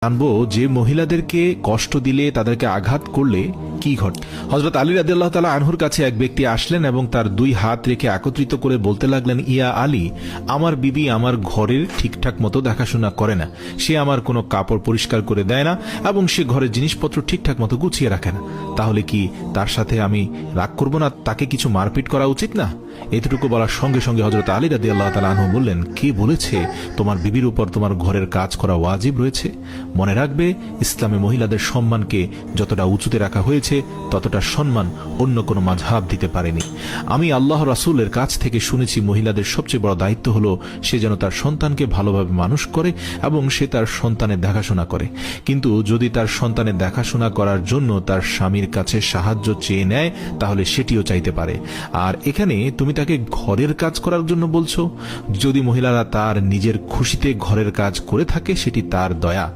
জানবো যে মহিলাদেরকে কষ্ট দিলে তাদেরকে আঘাত করলে কি ঘটে। হযরত আলী রাদিয়াল্লাহু তাআলা আনহুর কাছে এক ব্যক্তি আসলেন এবং তার দুই হাত রেখে একত্রিত করে বলতে লাগলেন, ইয়া আলী, আমার বিবি আমার ঘরের ঠিকঠাক মতো দেখাশোনা করে না, সে আমার কোনো কাপড় পরিষ্কার করে দেয় না এবং সে ঘরের জিনিসপত্র ঠিকঠাক মতো গুছিয়ে রাখে না। তাহলে কি তার সাথে আমি রাগ করব না? তাকে কিছু মারপিট করা উচিত না? এতটুকু বলার সঙ্গে সঙ্গে হযরত আলী রাদিয়াল্লাহু তাআলা আনহু বললেন, কে বলেছে তোমার বিবির উপর তোমার ঘরের কাজ করা ওয়াজিব রয়েছে? মনে রাখবে, ইসলামে মহিলাদের সম্মানকে যতটা উঁচুতে রাখা হয়েছে ততটা সম্মান অন্য কোনো মাযহাব দিতে পারেনি। আমি আল্লাহ রাসূলের কাছ থেকে শুনেছি মহিলাদের সবচেয়ে বড় দায়িত্ব হলো সে যেন তার সন্তানকে ভালোভাবে মানুষ করে এবং সে তার সন্তানের দেখাশোনা করে। কিন্তু যদি তার সন্তানের দেখাশোনা করার জন্য তার স্বামীর কাছে সাহায্য চেয়ে নেয় তাহলে সেটিও চাইতে পারে। আর এখানে তুমি তাকে ঘরের কাজ করার জন্য বলছো। যদি মহিলারা তার নিজের খুশিতে ঘরের কাজ করে থাকে সেটি তার দয়া,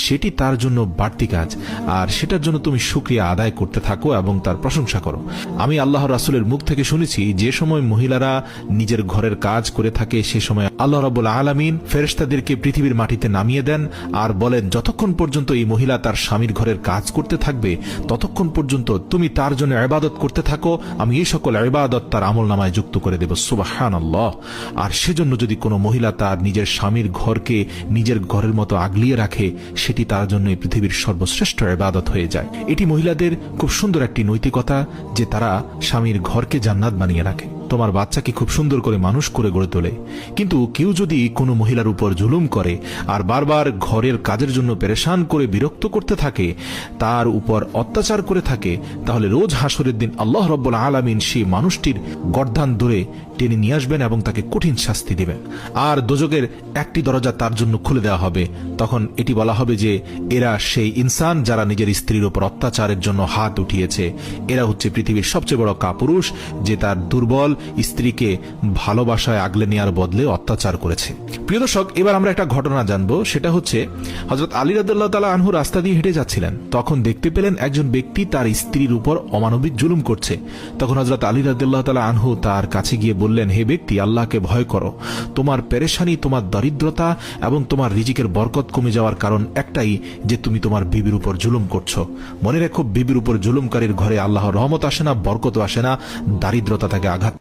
সেটি তার জন্য বাড়তি কাজ, আর সেটার জন্য তুমি শুকরিয়া আদায় করতে থাকো এবং তার প্রশংসা করো। আমি আল্লাহ রাসূলের মুখ থেকে শুনেছি যে সময় মহিলারা নিজের ঘরের কাজ করে থাকে সে সময় আল্লাহ রাব্বুল আলামিন ফেরেশতাদেরকে পৃথিবীর মাটিতে নামিয়ে দেন আর বলেন, যতক্ষণ পর্যন্ত এই মহিলা তার স্বামীর ঘরের কাজ করতে থাকবে ততক্ষণ পর্যন্ত তুমি তার জন্য ইবাদত করতে থাকো, আমি এই সকল ইবাদত তার আমলনামায় যুক্ত করে দেব। সুবহানাল্লাহ। আর সেজন্য যদি কোনো মহিলা তার নিজের স্বামীর ঘরকে নিজের ঘরের মতো আগলিয়ে রাখে সেটি তার জন্য এই পৃথিবীর সর্বশ্রেষ্ঠ ইবাদত হয়ে যায়। এটি মহিলাদের খুব সুন্দর একটি নৈতিকতা যে তারা স্বামীর ঘরকে জান্নাত বানিয়ে রাখে, তোমার বাচ্চাকে খুব সুন্দর করে মানুষ করে গড়ে তোলে। কিন্তু কেউ যদি কোনো মহিলার উপর জুলুম করে আর বারবার ঘরের কাজের জন্য পেরেশান করে বিরক্ত করতে থাকে, তার উপর অত্যাচার করে থাকে, তাহলে রোজ হাসরের দিন আল্লাহ রাব্বুল আলামিন সেই মানুষটির গর্দান ধরে টেনে নিয়ে আসবেন এবং তাকে কঠিন শাস্তি দিবেন। আর দোজখের একটি দরজা তার জন্য খুলে দেওয়া হবে। তখন এটি বলা হবে যে এরা সেই ইনসান যারা নিজের স্ত্রীর উপর অত্যাচারের জন্য হাত উঠিয়েছে। এরা হচ্ছে পৃথিবীর সবচেয়ে বড় কাপুরুষ যে তার দুর্বল স্ত্রীকে ভালোবাসায় আগলে নেওয়ার বদলে অত্যাচার করেছে। প্রিয় দর্শক, এবার আমরা একটা ঘটনা জানবো। সেটা হচ্ছে হযরত আলী রাদিয়াল্লাহু তাআলা আনহু রাস্তা দিয়ে হেঁটে যাচ্ছিলেন, তখন দেখতে পেলেন একজন ব্যক্তি তার স্ত্রীর উপর অমানবিক জুলুম করছে। তখন হযরত আলী রাদিয়াল্লাহু তাআলা আনহু তার কাছে গিয়ে বললেন, হে ব্যক্তি, আল্লাহকে ভয় করো। তোমার পেরেশানি, তোমার দরিদ্রতা এবং তোমার রিজিকের বরকত কমে যাওয়ার কারণ একটাই যে তুমি তোমার বিবির উপর জুলুম করছো। মনে রেখো, বিবির উপর জুলুমকারীর ঘরে আল্লাহর রহমত আসে না, বরকত আসে না, দারিদ্রতা তাকে আঘাত